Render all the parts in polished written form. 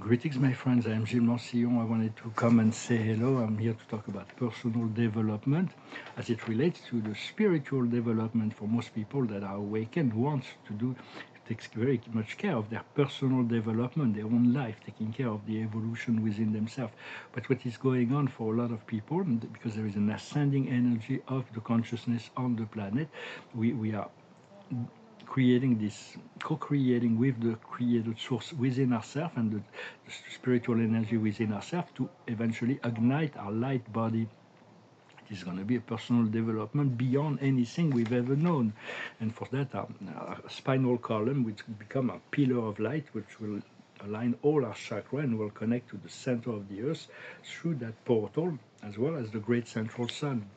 Greetings, my friends. I am Gilles Mansillon. I wanted to come and say hello. I'm here to talk about personal development as it relates to the spiritual development for most people that are awakened, wants to do, takes very much care of their personal development, their own life, taking care of the evolution within themselves. But what is going on for a lot of people, because there is an ascending energy of the consciousness on the planet, we are creating this, co-creating with the created source within ourselves and the spiritual energy within ourselves to eventually ignite our light body. It is going to be a personal development beyond anything we've ever known. And for that, our spinal column, which will become a pillar of light, which will align all our chakra and will connect to the center of the earth through that portal, as well as the great central sun.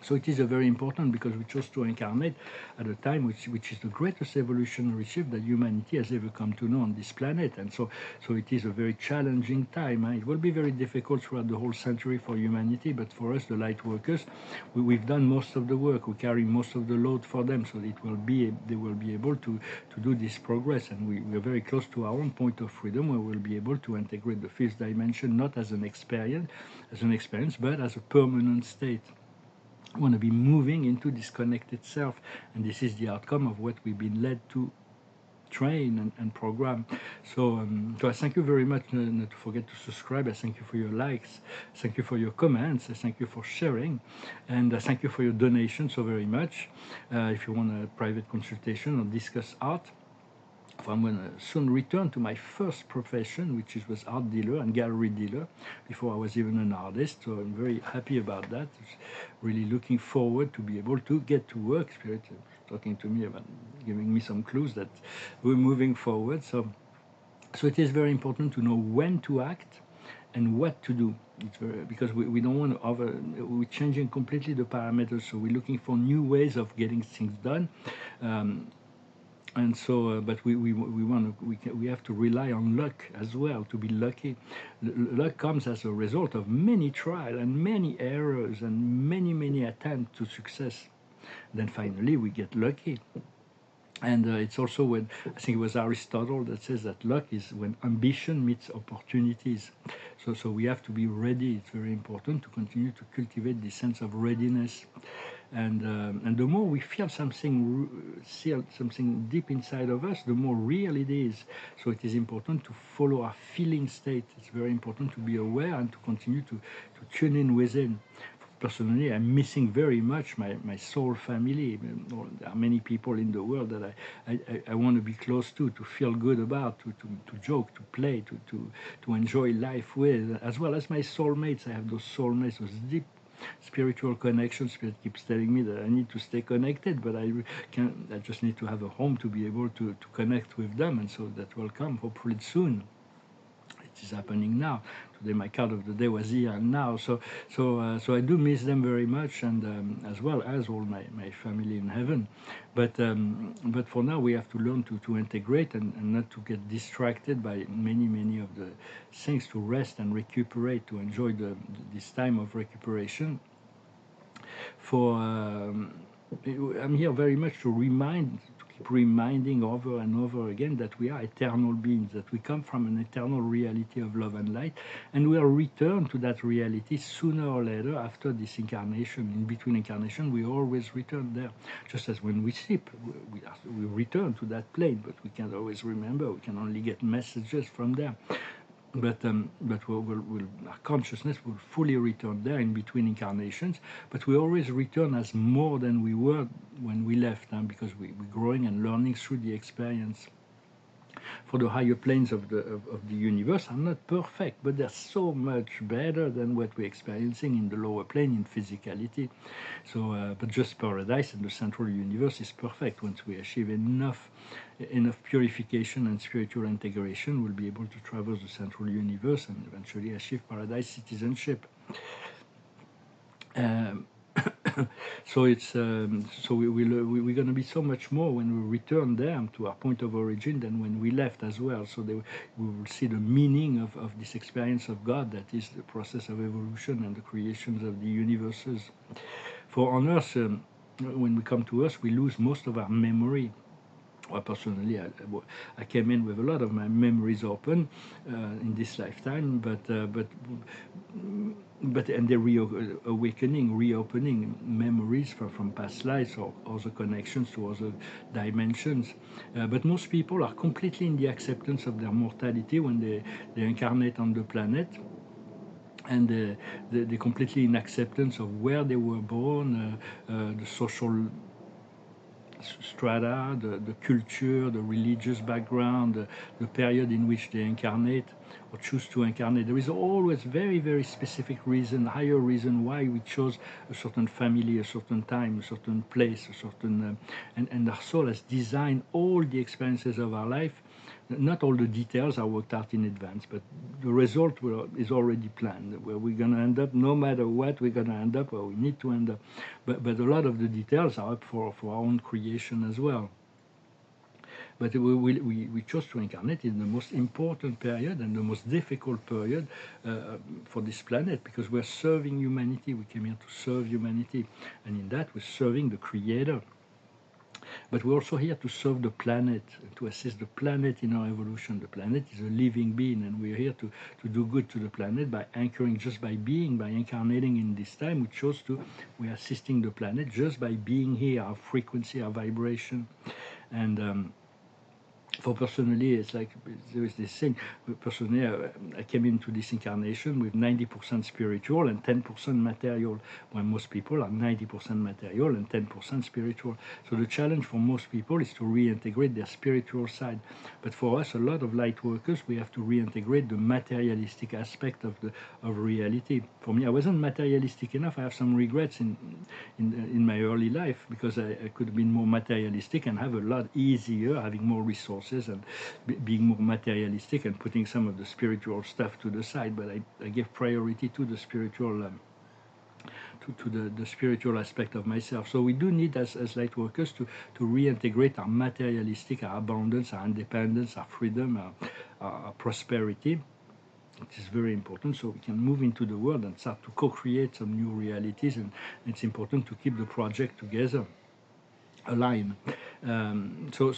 So it is a very important because we chose to incarnate at a time which is the greatest evolutionary shift that humanity has ever come to know on this planet. And so it is a very challenging time. It will be very difficult throughout the whole century for humanity, but for us, the light workers, we've done most of the work. We carry most of the load for them, so they will be able to do this progress. And we are very close to our own point of freedom, where we'll be able to integrate the fifth dimension not as an experience, but as a permanent state. I want to be moving into this connected self, and this is the outcome of what we've been led to train and program. So I thank you very much. Not to forget to subscribe. I thank you for your likes. Thank you for your comments. I thank you for sharing, and I thank you for your donation so very much. If you want a private consultation or discuss art, I'm going to soon return to my first profession, which was art dealer and gallery dealer, before I was even an artist. So I'm very happy about that. Really looking forward to be able to get to work. Spirit talking to me about giving me some clues that we're moving forward. So it is very important to know when to act and what to do. It's very, because we don't want to we're changing completely the parameters. So we're looking for new ways of getting things done. And so, but we have to rely on luck as well to be lucky. Luck comes as a result of many trials and many errors and many attempts to success. Then finally we get lucky. And it's also when, I think it was Aristotle that says that luck is when ambition meets opportunities. So we have to be ready. It's very important to continue to cultivate this sense of readiness. And the more we feel something deep inside of us, the more real it is. So it is important to follow our feeling state. It's very important to be aware and to continue to tune in within. Personally, I'm missing very much my soul family. There are many people in the world that I want to be close to feel good about, to joke, to play, to enjoy life with, as well as my soulmates. I have those soulmates, those deep spiritual connections. Spirit keeps telling me that I need to stay connected, but I just need to have a home to be able to connect with them, and so that will come hopefully soon. It is happening now. Today my card of the day was here and now. So I do miss them very much, and as well as all my family in heaven. But for now we have to learn to integrate and not to get distracted by many of the things, to rest and recuperate, to enjoy this time of recuperation. I'm here very much to keep reminding over and over again that we are eternal beings, that we come from an eternal reality of love and light, and we'll return to that reality sooner or later after this incarnation. In between incarnation, we always return there. Just as when we sleep, we return to that plane, but we can't always remember. We can only get messages from there. But our consciousness will fully return there in between incarnations. But we always return as more than we were when we left, because we're growing and learning through the experience. For the higher planes of the universe are not perfect, but they're so much better than what we're experiencing in the lower plane in physicality. So, but just paradise and the central universe is perfect. Once we achieve enough purification and spiritual integration, we'll be able to traverse the central universe and eventually achieve paradise citizenship. So we're going to be so much more when we return there to our point of origin than when we left as well. So we will see the meaning of this experience of God, that is the process of evolution and the creations of the universes. For on Earth, when we come to Earth, we lose most of our memory. Well, personally, I came in with a lot of my memories open in this lifetime, but and the awakening, reopening memories from past lives or other connections to other dimensions. But most people are completely in the acceptance of their mortality when they incarnate on the planet, and they're completely in acceptance of where they were born, the social strata, the culture, the religious background, the period in which they incarnate or choose to incarnate. There is always very, very specific reason, higher reason why we chose a certain family, a certain time, a certain place, a certain, and our soul has designed all the experiences of our life. Not all the details are worked out in advance, but the result is already planned. Where we're going to end up, no matter what, we're going to end up where we need to end up. But a lot of the details are up for our own creation as well. But we chose to incarnate in the most important period and the most difficult period for this planet, because we're serving humanity. We came here to serve humanity, and in that we're serving the Creator. But we're also here to serve the planet, to assist the planet in our evolution. The planet is a living being, and we're here to do good to the planet by anchoring, just by being, by incarnating in this time. We're assisting the planet just by being here, our frequency, our vibration. And for personally, it's like there is this thing. Personally, I came into this incarnation with 90% spiritual and 10% material, when most people are 90% material and 10% spiritual. So the challenge for most people is to reintegrate their spiritual side. But for us, a lot of light workers, we have to reintegrate the materialistic aspect of reality. For me, I wasn't materialistic enough. I have some regrets in my early life, because I could have been more materialistic and have a lot easier, having more resources and being more materialistic and putting some of the spiritual stuff to the side. But I give priority to the spiritual, to the spiritual aspect of myself. So we do need, as light workers, to reintegrate our materialistic, our abundance, our independence, our freedom, our prosperity. It is very important, so we can move into the world and start to co-create some new realities. And it's important to keep the project together, aligned. So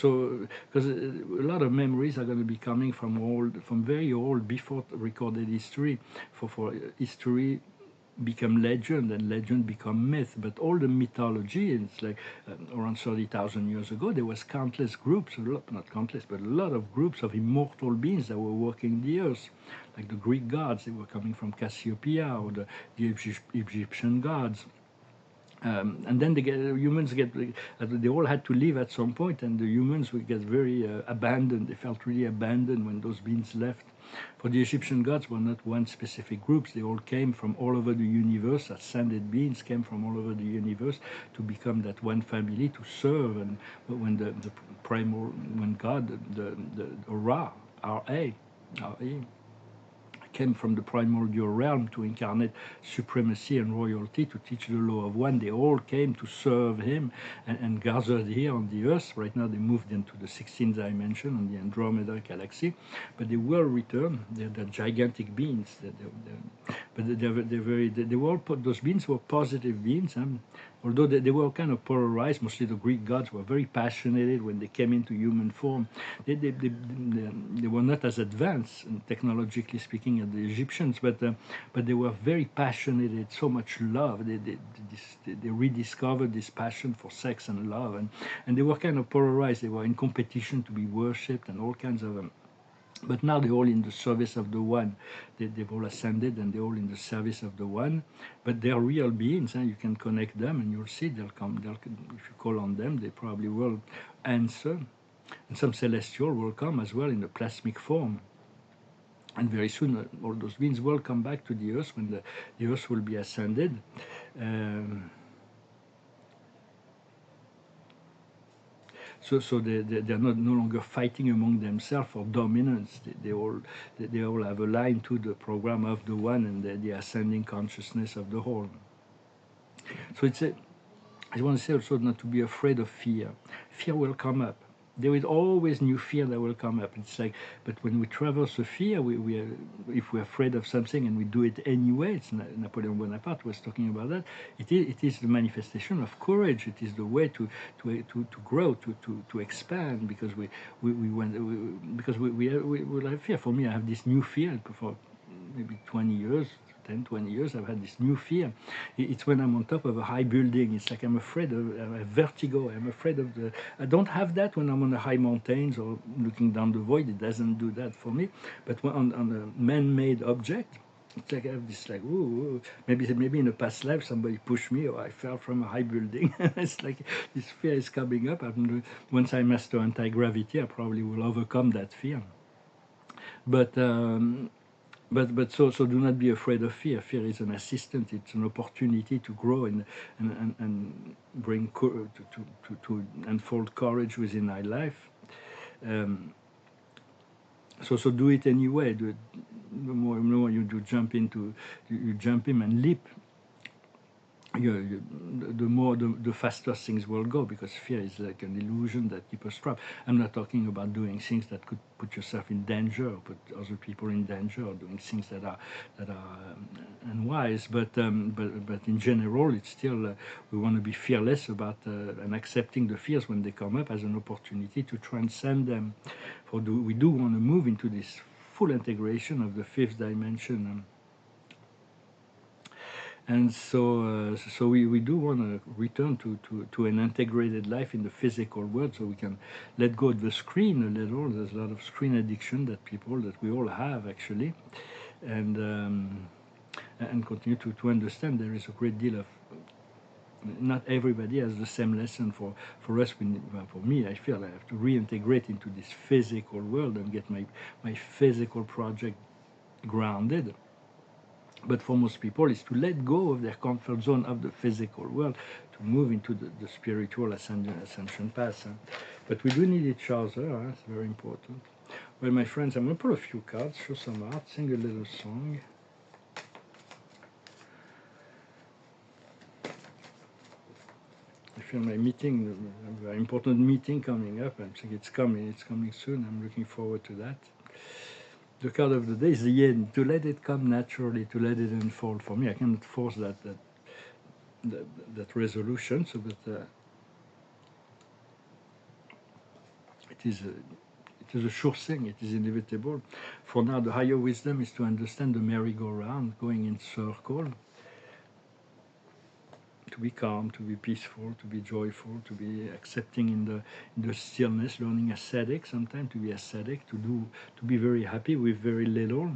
because a lot of memories are going to be coming from very old, before recorded history. For history become legend, and legend become myth. But all the mythology, it's like around 30,000 years ago, there was countless groups, not countless, but a lot of groups of immortal beings that were walking the earth, like the Greek gods. They were coming from Cassiopeia, or the Egyptian gods. And then humans they all had to leave at some point, and the humans would get very abandoned. They felt really abandoned when those beings left. For the Egyptian gods were not one specific groups. They all came from all over the universe. Ascended beings came from all over the universe to become that one family, to serve. And when when God, the Ra, R-A, came from the primordial realm to incarnate supremacy and royalty, to teach the law of one. They all came to serve him and gathered here on the earth. Right now they moved into the 16th dimension on the Andromeda galaxy, but they will return. They're gigantic beings. Those beings were positive beings. Although they were kind of polarized. Mostly the Greek gods were very passionate when they came into human form. They were not as advanced, technologically speaking, as the Egyptians, but they were very passionate. They had so much love. They rediscovered this passion for sex and love, and they were kind of polarized. They were in competition to be worshipped and all kinds of. But now they're all in the service of the one. They've all ascended, and they're all in the service of the one. But they're real beings, and you can connect them, and you'll see they'll come. If you call on them, they probably will answer. And some celestial will come as well in the plasmic form. And very soon, all those beings will come back to the earth when the earth will be ascended. So they're no longer fighting among themselves for dominance. They all have aligned to the program of the one and the ascending consciousness of the whole. So I want to say also not to be afraid of fear. Fear will come up. there is always new fear that will come up. It's like, but when we traverse a fear, we are, if we're afraid of something and we do it anyway, it's Napoleon Bonaparte was talking about that. It is the manifestation of courage. It is the way to grow, to expand, because we went because we have fear. For me, I have this new fear for maybe 20 years. 10, 20 years, I've had this new fear. It's when I'm on top of a high building. It's like I'm afraid of, I have vertigo. I'm afraid of the, I don't have that when I'm on the high mountains or looking down the void. It doesn't do that for me. But when on a man-made object, it's like I have this like, ooh, maybe in a past life somebody pushed me or I fell from a high building. It's like this fear is coming up. Once I master anti-gravity, I probably will overcome that fear. But so do not be afraid of fear. Fear is an assistant. It's an opportunity to grow and bring to unfold courage within our life. So do it anyway. The more you do jump into, you jump in and leap. The more the faster things will go, because fear is like an illusion that keeps us trapped. I'm not talking about doing things that could put yourself in danger or put other people in danger, or doing things that are unwise. But in general, it's still we want to be fearless about and accepting the fears when they come up as an opportunity to transcend them. We do want to move into this full integration of the fifth dimension. And so we do want to return to an integrated life in the physical world, so we can let go of the screen a little. There's a lot of screen addiction that we all have actually, and continue to understand there is a great deal of, not everybody has the same lesson. For us, for me, I feel I have to reintegrate into this physical world and get my physical project grounded. But for most people, it's to let go of their comfort zone of the physical world to move into the spiritual ascension path. But we do need each other. It's very important. Well, my friends, I'm going to pull a few cards, show some art, sing a little song. I feel my meeting, a very important meeting coming up. I think it's coming soon. I'm looking forward to that. The card of the day is the end, to let it come naturally, to let it unfold. For me, I cannot force that resolution, so but it is a sure thing, it is inevitable. For now, the higher wisdom is to understand the merry-go-round, going in circle, to be calm, to be peaceful, to be joyful, to be accepting in the stillness, learning ascetic sometimes, to be ascetic, to be very happy with very little.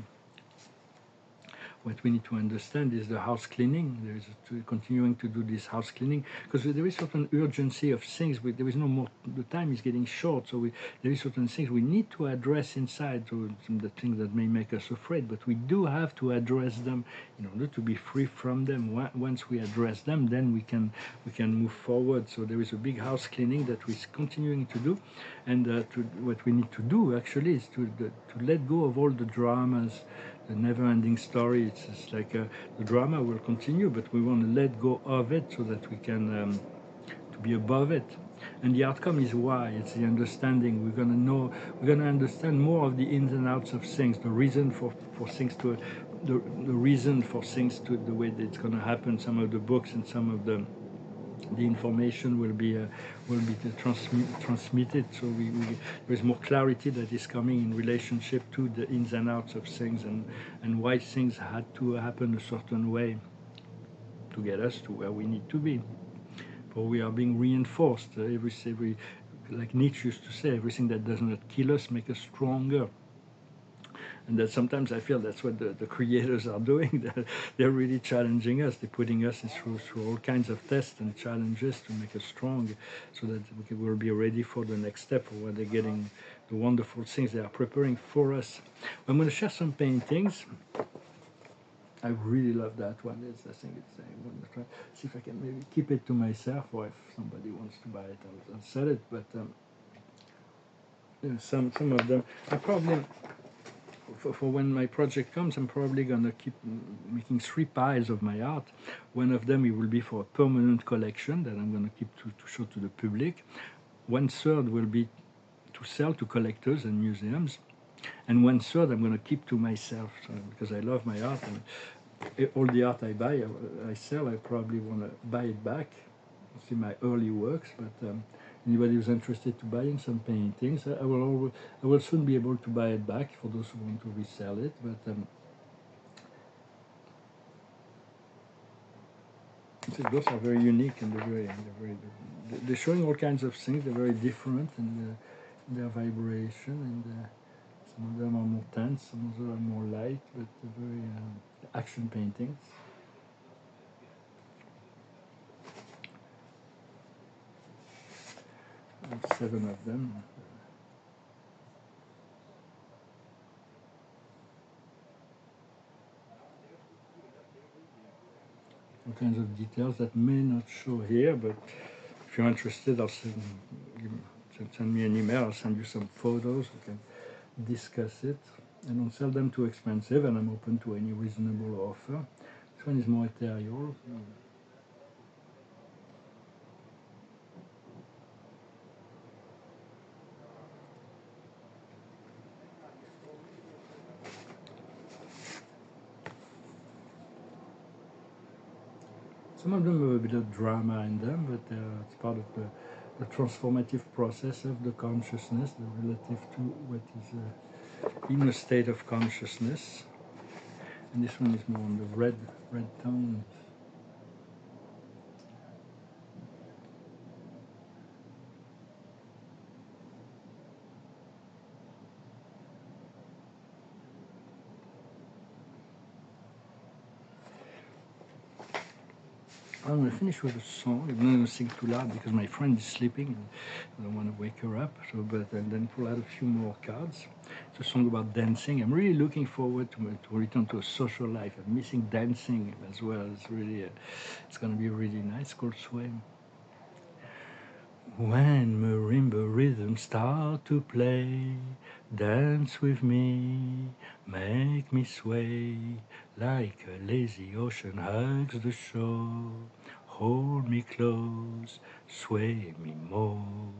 What we need to understand is the house cleaning. There is continuing to do this house cleaning, because there is certain urgency of things. There is no more. The time is getting short, so there is certain things we need to address inside. So the things that may make us afraid, but we do have to address them in order to be free from them. Once we address them, then we can move forward. So there is a big house cleaning that we're continuing to do, and what we need to do actually is to let go of all the dramas. The never-ending story. It's just like the drama will continue, but we want to let go of it so that we can to be above it. And the outcome is why. It's the understanding. We're going to understand more of the ins and outs of things, the reason for things to, the reason for things to the way that it's going to happen. Some of the books and some of the information will be transmitted, so there's more clarity that is coming in relationship to the ins and outs of things, and why things had to happen a certain way to get us to where we need to be. For we are being reinforced. Every like Nietzsche used to say, everything that does not kill us makes us stronger. And that sometimes I feel that's what the creators are doing. They're really challenging us. They're putting us through all kinds of tests and challenges to make us strong, so that we'll be ready for the next step, or when they're getting the wonderful things they are preparing for us. I'm going to share some paintings. I really love that one. I think I'm going to try see if I can maybe keep it to myself, or if somebody wants to buy it, I'll sell it. But some of them I probably. For when my project comes, I'm probably going to keep making 3 piles of my art. One of them, it will be for a permanent collection that I'm going to keep to show to the public. 1/3 will be to sell to collectors and museums, and 1/3 I'm going to keep to myself, so, because I love my art, and all the art I buy, I sell. I probably want to buy it back. See my early works, but anybody who's interested to buying some paintings, I will soon be able to buy it back for those who want to resell it. But those are very unique, and they're showing all kinds of things. They're very different in their vibration, and some of them are more tense, some of them are more light, but they're very action paintings. I have 7 of them. All kinds of details that may not show here, but if you're interested, I'll send me an email. I'll send you some photos. We can discuss it. I don't sell them too expensive, and I'm open to any reasonable offer. This one is more ethereal. Some of them have a bit of drama in them, but it's part of the transformative process of the consciousness, relative to what is in a state of consciousness. And this one is more on the red tone. I'm going to finish with a song. I'm not going to sing too loud because my friend is sleeping. I don't want to wake her up. So, and then pull out a few more cards. It's a song about dancing. I'm really looking forward to return to a social life. I'm missing dancing as well. It's really, it's going to be really nice. It's called Sway. When marimba rhythms start to play, dance with me, make me sway, like a lazy ocean hugs the shore. Hold me close, sway me more.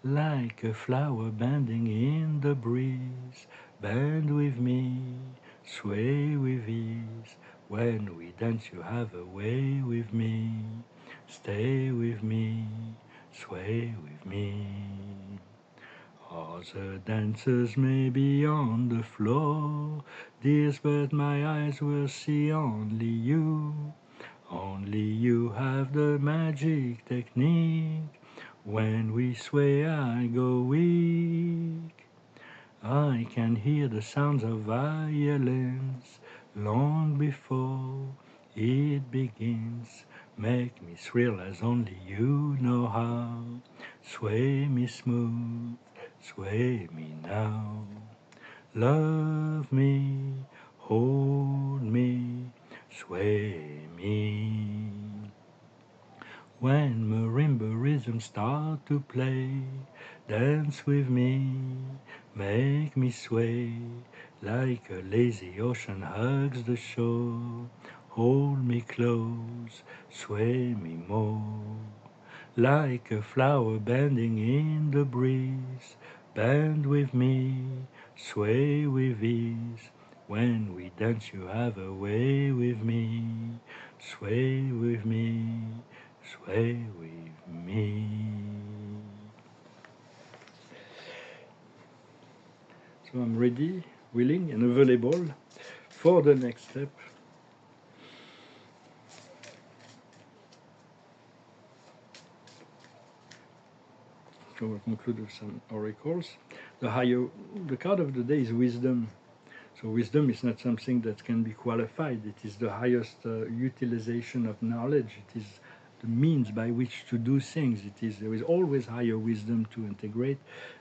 Like a flower bending in the breeze, bend with me, sway with ease. When we dance you have a way with me, stay with me, sway with me. Other dancers may be on the floor, dears, but my eyes will see only you. Only you have the magic technique. When we sway I go weak. I can hear the sounds of violins long before it begins. Make me thrill as only you know how. Sway me smooth, sway me now. Love me, hold me, sway me. When marimba rhythms start to play, dance with me, make me sway, like a lazy ocean hugs the shore. Hold me close, sway me more, like a flower bending in the breeze. Bend with me, sway with ease. When we dance you have a way with me, sway with me, sway with me. So I'm ready, willing, and available for the next step. So we'll conclude with some oracles. The card of the day is wisdom. So wisdom is not something that can be qualified. It is the highest utilization of knowledge. It is the means by which to do things. There is always higher wisdom to integrate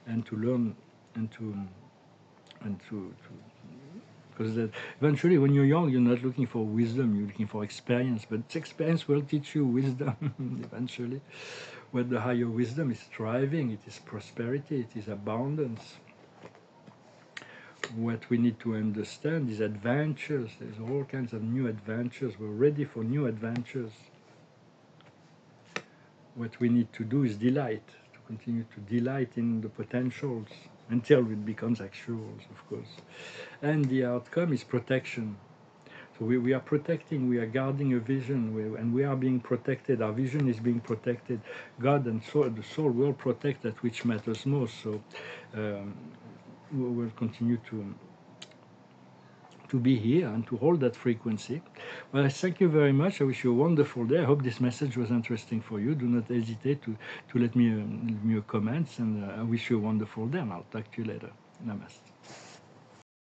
and to learn and to because eventually when you're young you're not looking for wisdom, you're looking for experience, but experience will teach you wisdom eventually. What the higher wisdom is thriving, it is prosperity, it is abundance. What we need to understand is adventures. There's all kinds of new adventures. We're ready for new adventures. What we need to do is delight, to continue to delight in the potentials until it becomes actuals, of course. And the outcome is protection. So we are protecting, we are guarding a vision, and we are being protected. Our vision is being protected. God and soul, the soul will protect that which matters most. So we will continue to be here and to hold that frequency. Well, I thank you very much. I wish you a wonderful day. I hope this message was interesting for you. Do not hesitate to let me your comments, and I wish you a wonderful day, and I'll talk to you later. Namaste.